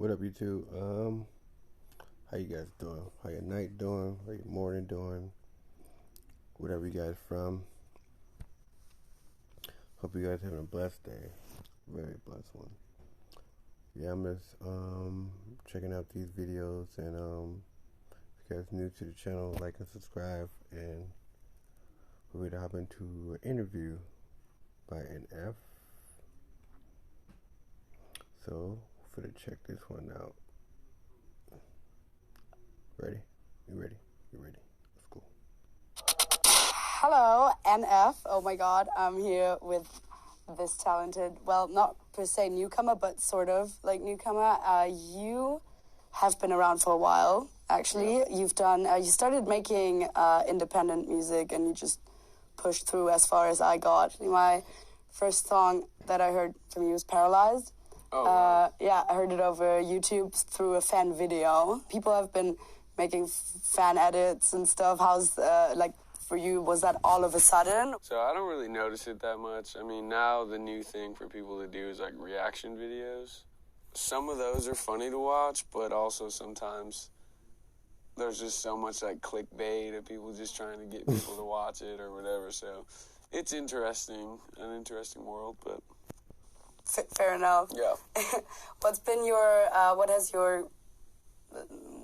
What up, YouTube? How you guys doing? How your night doing? How your morning doing? Whatever you guys from. Hope you guys having a blessed day. Very blessed one. Yeah, I'm just checking out these videos, and if you guys new to the channel, like and subscribe, and we're gonna hop into an interview by NF. So, we're gonna check this one out. Ready? You ready? You ready? Let's go. Hello, NF. Oh my god, I'm here with this talented, well, not per se newcomer, but sort of like newcomer. You have been around for a while, actually. Yeah. You've done, you started making independent music and you just pushed through as far as I got. My first song that I heard from you was Paralyzed. Oh, wow. Yeah, I heard it over YouTube through a fan video. People have been making fan edits and stuff. How's, for you, was that all of a sudden? So I don't really notice it that much. I mean, now the new thing for people to do is like reaction videos. Some of those are funny to watch, but also sometimes there's just so much like clickbait of people just trying to get people to watch it or whatever. So it's interesting, an interesting world, but... Fair enough. Yeah. What's been your, what has your,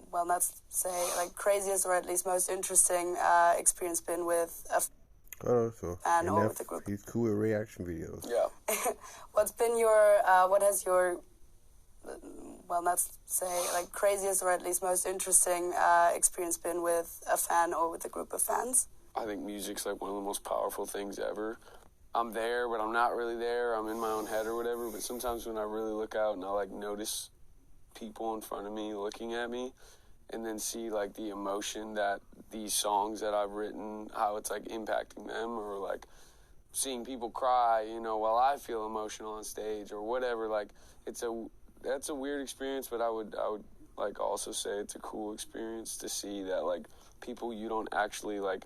well, let's say, like, craziest or at least most interesting experience been with a fan or with a group? He's cool with reaction videos. Yeah. What's been your, what has your, well, let's say, like, craziest or at least most interesting experience been with a fan or with a group of fans? I think music's like one of the most powerful things ever. I'm there, but I'm not really there. I'm in my own head or whatever. But sometimes when I really look out and I like notice people in front of me looking at me, and then see like the emotion that these songs that I've written, how it's like impacting them, or like seeing people cry, you know, while I feel emotional on stage or whatever. Like that's a weird experience, but I would like also say it's a cool experience to see that like people you don't actually like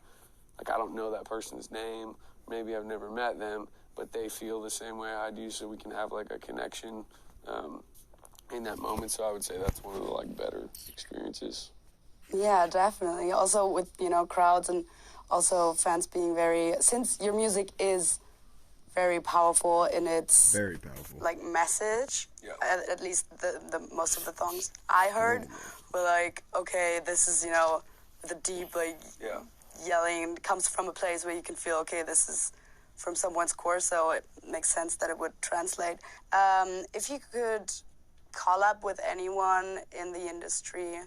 I don't know that person's name. Maybe I've never met them, but they feel the same way I do, so we can have like a connection in that moment. So I would say that's one of the like better experiences. Yeah, definitely. Also with, you know, crowds and also fans being very, since your music is very powerful in its very powerful like message. Yeah. At least the most of the songs I heard were like, okay, this is, you know, the deep like yelling comes from a place where you can feel, okay, this is from someone's core, so it makes sense that it would translate. If you could collab with anyone in the industry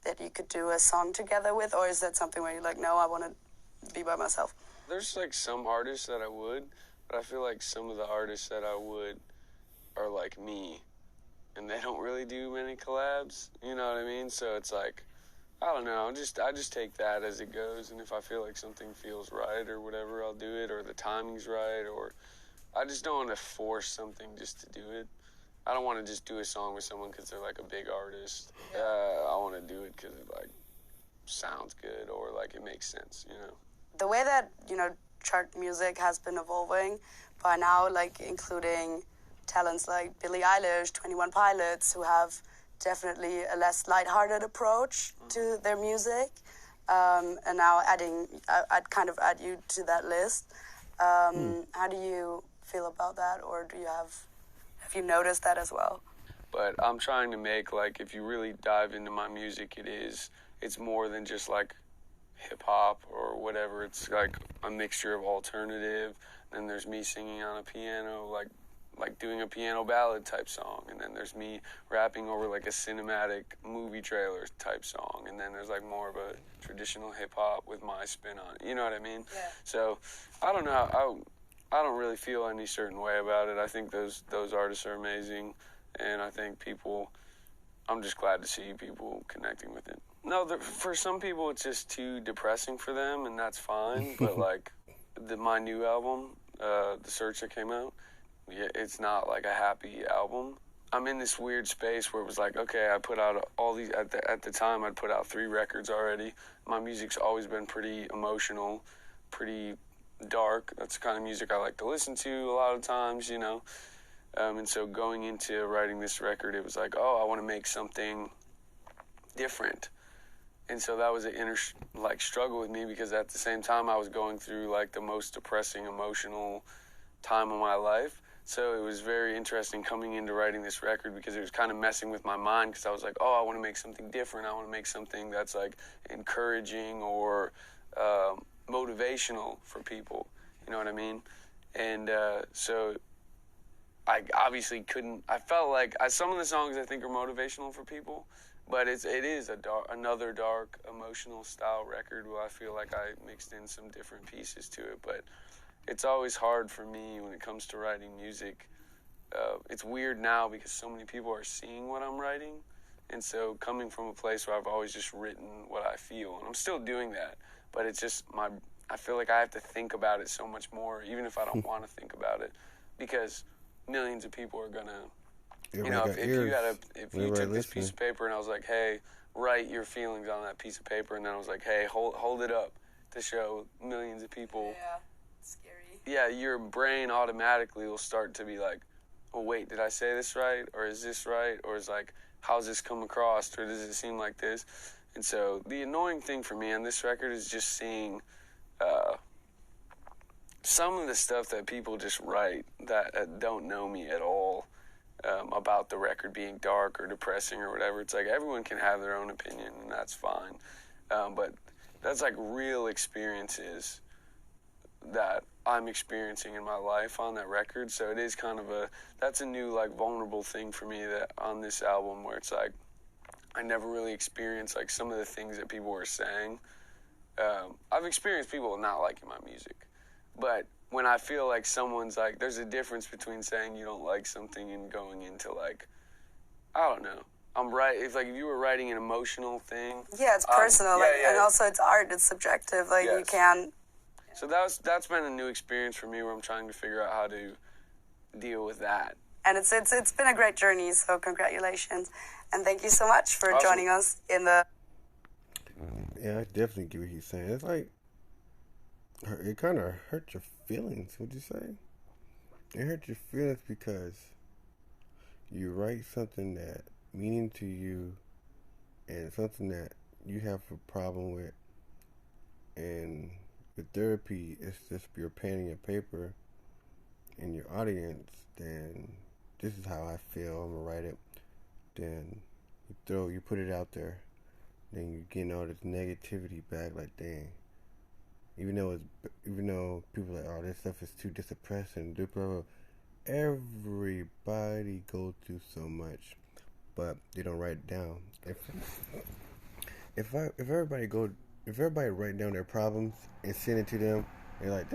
that you could do a song together with, or is that something where you're like, no, I want to be by myself? There's like some artists that I would, but I feel like some of the artists that I would are like me, and they don't really do many collabs, you know what I mean? So it's like, I don't know, I just take that as it goes, and if I feel like something feels right or whatever, I'll do it, or the timing's right, or I just don't want to force something just to do it. I don't want to just do a song with someone because they're like a big artist. I want to do it because it like sounds good or like it makes sense, you know? The way that, you know, chart music has been evolving by now, like including talents like Billie Eilish, 21 Pilots, who have definitely a less lighthearted approach to their music, and now I'd kind of add you to that list. How do you feel about that, or have you noticed that as well? But I'm trying to make, like, if you really dive into my music, it's more than just like hip-hop or whatever. It's like a mixture of alternative, then there's me singing on a piano, like doing a piano ballad type song, and then there's me rapping over like a cinematic movie trailer type song, and then there's like more of a traditional hip-hop with my spin on it, you know what I mean? Yeah. So I don't know, I don't really feel any certain way about it. I think those artists are amazing, and I think I'm just glad to see people connecting with it. No, for some people it's just too depressing for them, and that's fine, but like my new album, The Search, that came out, yeah, it's not like a happy album. I'm in this weird space where it was like, okay, I put out all these, at the time I'd put out 3 records already. My music's always been pretty emotional, pretty dark. That's the kind of music I like to listen to a lot of times, you know. And so going into writing this record, it was like, oh, I want to make something different. And so that was an inner struggle with me, because at the same time I was going through like the most depressing emotional time of my life. So it was very interesting coming into writing this record, because it was kind of messing with my mind, because I was like, oh, I want to make something different. I want to make something that's like encouraging or motivational for people. You know what I mean? And so I obviously couldn't. I felt like some of the songs I think are motivational for people, but it is another dark, emotional style record where I feel like I mixed in some different pieces to it. But it's always hard for me when it comes to writing music. It's weird now because so many people are seeing what I'm writing, and so coming from a place where I've always just written what I feel, and I'm still doing that, but it's just I feel like I have to think about it so much more, even if I don't want to think about it, because millions of people are gonna, if you took this piece of paper and I was like, hey, write your feelings on that piece of paper, and then I was like, hey, hold it up to show millions of people. Yeah, scary. Yeah, your brain automatically will start to be like, oh, wait, did I say this right? Or is this right? Or is like, how's this come across? Or does it seem like this? And so the annoying thing for me on this record is just seeing some of the stuff that people just write that don't know me at all about the record being dark or depressing or whatever. It's like everyone can have their own opinion, and that's fine. But that's like real experiences that I'm experiencing in my life on that record. So it is kind of that's a new like vulnerable thing for me that on this album, where it's like I never really experienced like some of the things that people were saying. I've experienced people not liking my music, but when I feel like someone's like, there's a difference between saying you don't like something and going into like, I don't know. It's like if you were writing an emotional thing. Yeah, it's personal, and also it's art. It's subjective. Like you can. So that's been a new experience for me, where I'm trying to figure out how to deal with that. And it's been a great journey. So congratulations, and thank you so much for joining us in the. Yeah, I definitely get what he's saying. It's like it kind of hurt your feelings. Would you say? It hurt your feelings because you write something that meaning to you, and something that you have a problem with, and with therapy, it's just your pen and your paper and your audience. Then this is how I feel. I'm gonna write it. Then you put it out there. Then you getting all this negativity back. Like, dang. Even though people are like, oh, this stuff is too depressing. Blah, blah, blah. Everybody goes through so much, but they don't write it down. If everybody write down their problems and send it to them, they're like,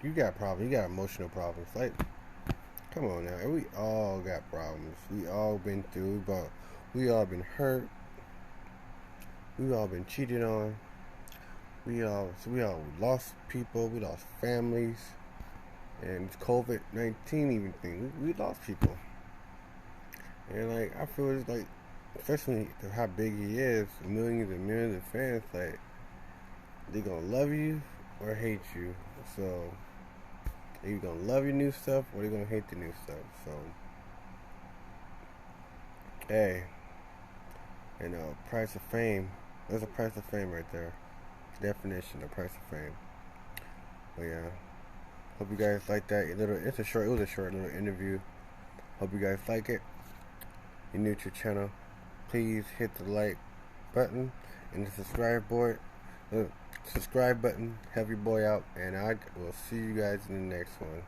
you got problems. You got emotional problems. Like, come on now. We all got problems. We all been through. We all been hurt. We all been cheated on. We all lost people. We lost families. And COVID-19 even thing. We lost people. And like, I feel it's like, especially how big he is, millions and millions of fans, like, they gonna love you or hate you. So they either gonna love your new stuff or they gonna hate the new stuff. So hey, and price of fame. There's a price of fame right there. Definition of price of fame. But yeah, hope you guys like that. It was a short little interview. Hope you guys like it. You're new to the channel, please hit the like button and the subscribe button. Help your boy out, and I will see you guys in the next one.